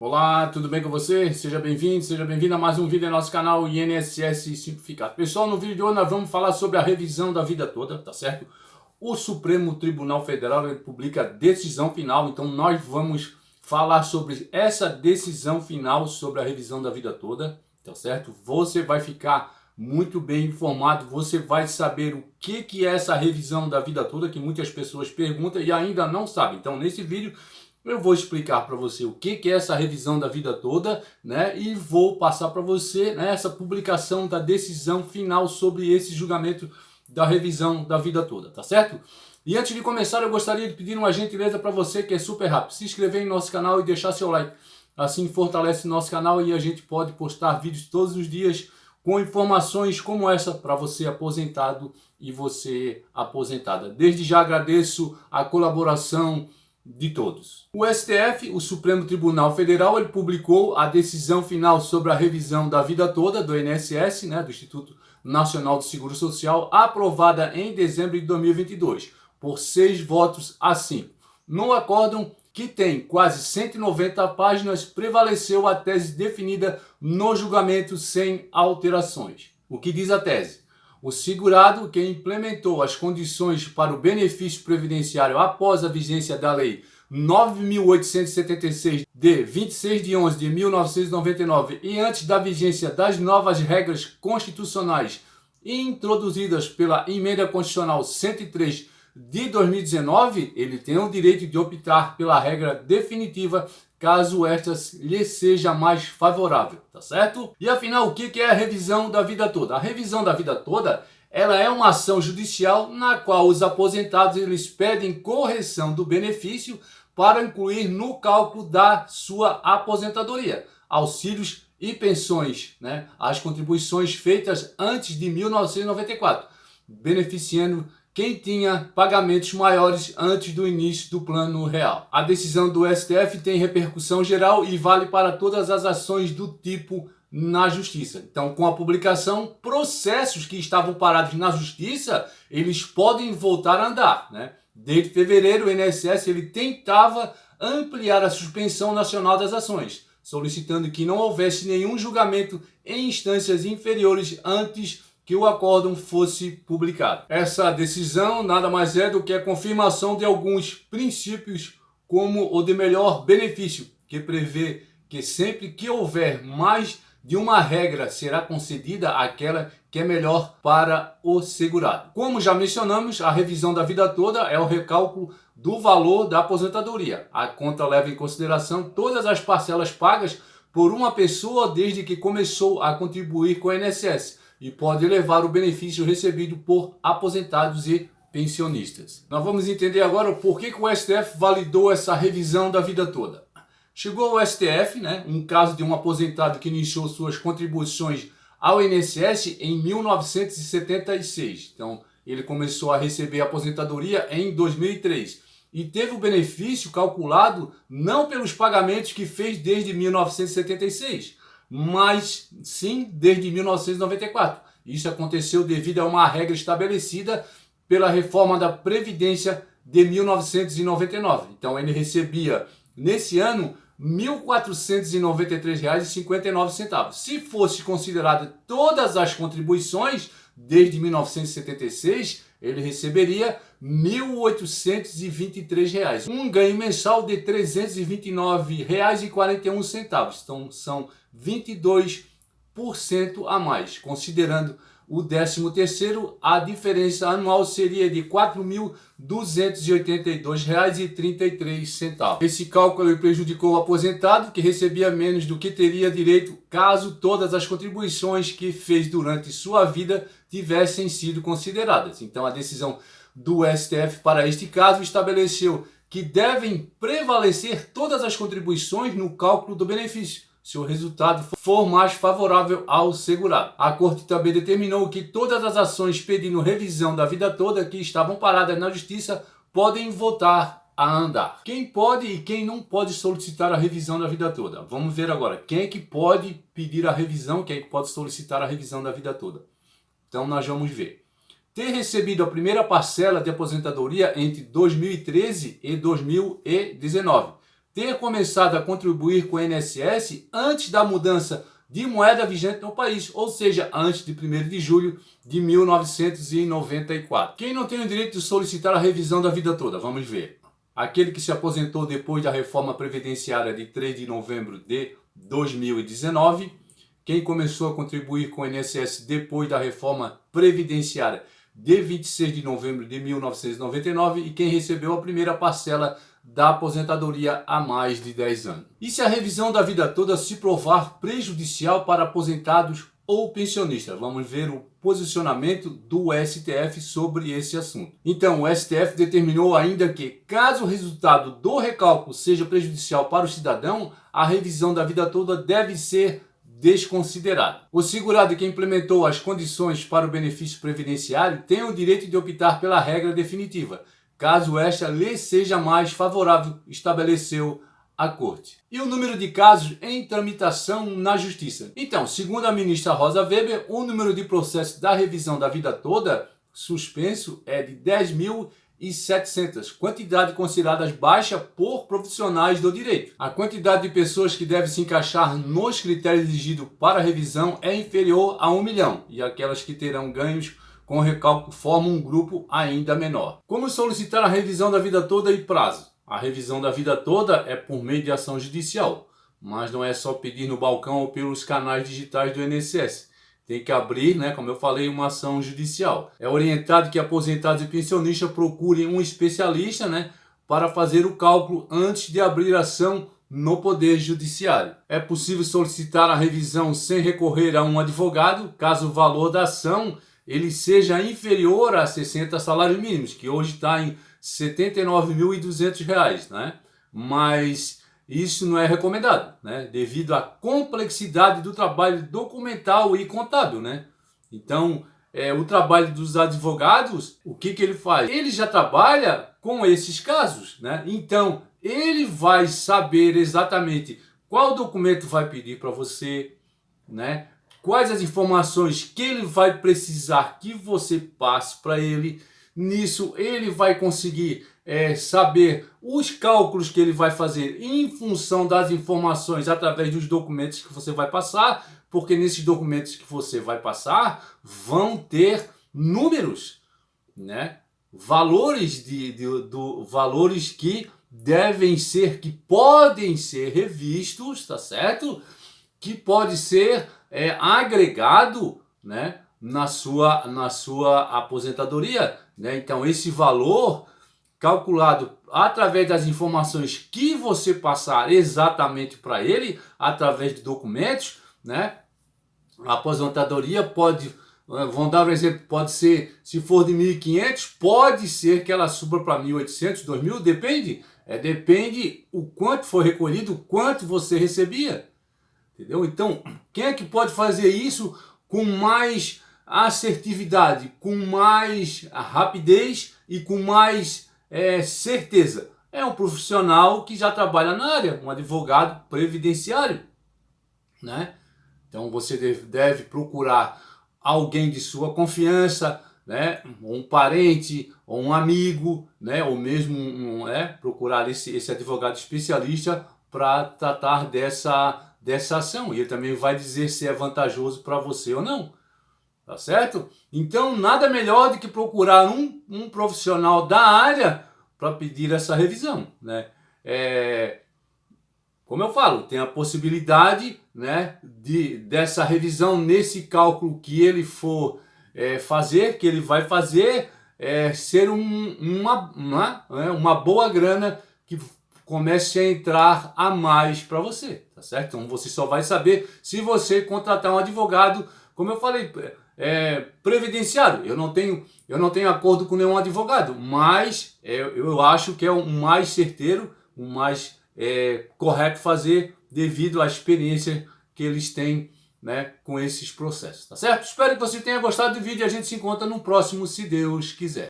Olá, tudo bem com você? Seja bem-vindo a mais um vídeo do nosso canal INSS Simplificado. Pessoal, no vídeo de hoje nós vamos falar sobre a revisão da vida toda, tá certo? O Supremo Tribunal Federal ele publica a decisão final, então nós vamos falar sobre essa decisão final sobre a revisão da vida toda, tá certo? Você vai ficar muito bem informado, você vai saber o que é essa revisão da vida toda, que muitas pessoas perguntam e ainda não sabem. Então, nesse vídeo eu vou explicar para você o que é essa revisão da vida toda, né? E vou passar para você, né, essa publicação da decisão final sobre esse julgamento da revisão da vida toda, tá certo? E antes de começar, eu gostaria de pedir uma gentileza para você que é super rápido. Se inscrever em nosso canal e deixar seu like. Assim fortalece nosso canal e a gente pode postar vídeos todos os dias com informações como essa para você aposentado e você aposentada. Desde já agradeço a colaboração de todos. O STF, o Supremo Tribunal Federal, ele publicou a decisão final sobre a revisão da vida toda do INSS, né, do Instituto Nacional do Seguro Social, aprovada em dezembro de 2022, por 6 votos a 5. No acórdão, que tem quase 190 páginas, prevaleceu a tese definida no julgamento sem alterações. O que diz a tese? O segurado que implementou as condições para o benefício previdenciário após a vigência da Lei 9.876, de 26 de 11 de 1999 e antes da vigência das novas regras constitucionais introduzidas pela Emenda Constitucional 103 de 2019, ele tem o direito de optar pela regra definitiva caso esta lhe seja mais favorável, tá certo? E afinal, o que é a revisão da vida toda? A revisão da vida toda, ela é uma ação judicial na qual os aposentados eles pedem correção do benefício para incluir no cálculo da sua aposentadoria, auxílios e pensões, né? As contribuições feitas antes de 1994, beneficiando quem tinha pagamentos maiores antes do início do plano real. A decisão do STF tem repercussão geral e vale para todas as ações do tipo na justiça. Então, com a publicação, processos que estavam parados na justiça, eles podem voltar a andar, né? Desde fevereiro, o INSS ele tentava ampliar a suspensão nacional das ações, solicitando que não houvesse nenhum julgamento em instâncias inferiores antes que o acórdão fosse publicado. Essa decisão nada mais é do que a confirmação de alguns princípios, como o de melhor benefício, que prevê que sempre que houver mais de uma regra será concedida aquela que é melhor para o segurado. Como já mencionamos, a revisão da vida toda é o recálculo do valor da aposentadoria. A conta leva em consideração todas as parcelas pagas por uma pessoa desde que começou a contribuir com o INSS e pode elevar o benefício recebido por aposentados e pensionistas. Nós vamos entender agora por que o STF validou essa revisão da vida toda. Chegou ao STF, né, um caso de um aposentado que iniciou suas contribuições ao INSS em 1976. Então, ele começou a receber aposentadoria em 2003 e teve o benefício calculado não pelos pagamentos que fez desde 1976, mas sim desde 1994. Isso aconteceu devido a uma regra estabelecida pela reforma da Previdência de 1999. Então ele recebia, nesse ano, R$ 1.493,59. Se fosse considerada todas as contribuições desde 1976, ele receberia R$ 1.823, um ganho mensal de R$ 329,41. Então são 22% a mais. Considerando o 13º, a diferença anual seria de R$ 4.282,33. Esse cálculo prejudicou o aposentado, que recebia menos do que teria direito caso todas as contribuições que fez durante sua vida tivessem sido consideradas. Então a decisão do STF para este caso estabeleceu que devem prevalecer todas as contribuições no cálculo do benefício, se o resultado for mais favorável ao segurado. A Corte também determinou que todas as ações pedindo revisão da vida toda que estavam paradas na Justiça podem voltar a andar. Quem pode e quem não pode solicitar a revisão da vida toda? Vamos ver agora. Quem é que pode pedir a revisão, quem é que pode solicitar a revisão da vida toda? Então nós vamos ver. Ter recebido a primeira parcela de aposentadoria entre 2013 e 2019. ter começado a contribuir com o INSS antes da mudança de moeda vigente no país, ou seja, antes de 1º de julho de 1994. Quem não tem o direito de solicitar a revisão da vida toda? Vamos ver. Aquele que se aposentou depois da reforma previdenciária de 3 de novembro de 2019, quem começou a contribuir com o INSS depois da reforma previdenciária de 26 de novembro de 1999 e quem recebeu a primeira parcela da aposentadoria há mais de 10 anos. E se a revisão da vida toda se provar prejudicial para aposentados ou pensionistas? Vamos ver o posicionamento do STF sobre esse assunto. Então, o STF determinou ainda que, caso o resultado do recálculo seja prejudicial para o cidadão, a revisão da vida toda deve ser desconsiderada. O segurado que implementou as condições para o benefício previdenciário tem o direito de optar pela regra definitiva, caso esta lhe seja mais favorável, estabeleceu a Corte. E o número de casos em tramitação na Justiça? Então, segundo a ministra Rosa Weber, o número de processos da revisão da vida toda suspenso é de 10.700, quantidade considerada baixa por profissionais do direito. A quantidade de pessoas que deve se encaixar nos critérios exigidos para a revisão é inferior a 1 milhão, e aquelas que terão ganhos com recálculo formam um grupo ainda menor. Como solicitar a revisão da vida toda e prazo? A revisão da vida toda é por meio de ação judicial, mas não é só pedir no balcão ou pelos canais digitais do INSS. Tem que abrir, como eu falei, uma ação judicial. É orientado que aposentados e pensionistas procurem um especialista, para fazer o cálculo antes de abrir ação no Poder Judiciário. É possível solicitar a revisão sem recorrer a um advogado, caso o valor da ação ele seja inferior a 60 salários mínimos, que hoje está em R$ 79.200, Mas isso não é recomendado, devido à complexidade do trabalho documental e contábil, Então, o trabalho dos advogados, o que ele faz? Ele já trabalha com esses casos, Então, ele vai saber exatamente qual documento vai pedir para você, quais as informações que ele vai precisar que você passe para ele. Nisso ele vai conseguir saber os cálculos que ele vai fazer em função das informações através dos documentos que você vai passar, porque nesses documentos que você vai passar vão ter números, valores valores que devem ser, que podem ser revistos, tá certo? Que pode ser agregado, na sua aposentadoria, Então esse valor calculado através das informações que você passar exatamente para ele, através de documentos, a aposentadoria pode, vamos dar um exemplo, pode ser, se for de 1.500, pode ser que ela suba para 1.800, 2.000, depende, depende o quanto foi recolhido, o quanto você recebia. Entendeu? Então, quem é que pode fazer isso com mais assertividade, com mais rapidez e com mais certeza? É um profissional que já trabalha na área, um advogado previdenciário, Então, você deve procurar alguém de sua confiança, um parente, ou um amigo, ou mesmo procurar esse advogado especialista para tratar dessa ação, e ele também vai dizer se é vantajoso para você ou não, tá certo? Então nada melhor do que procurar um profissional da área para pedir essa revisão, como eu falo, tem a possibilidade, dessa revisão nesse cálculo que ele for fazer, que ele vai fazer, ser uma boa grana que comece a entrar a mais para você, tá certo? Então você só vai saber se você contratar um advogado, como eu falei, previdenciário. Eu não tenho acordo com nenhum advogado, mas eu acho que é o mais certeiro, o mais correto fazer devido à experiência que eles têm, com esses processos, tá certo? Espero que você tenha gostado do vídeo e a gente se encontra no próximo, se Deus quiser.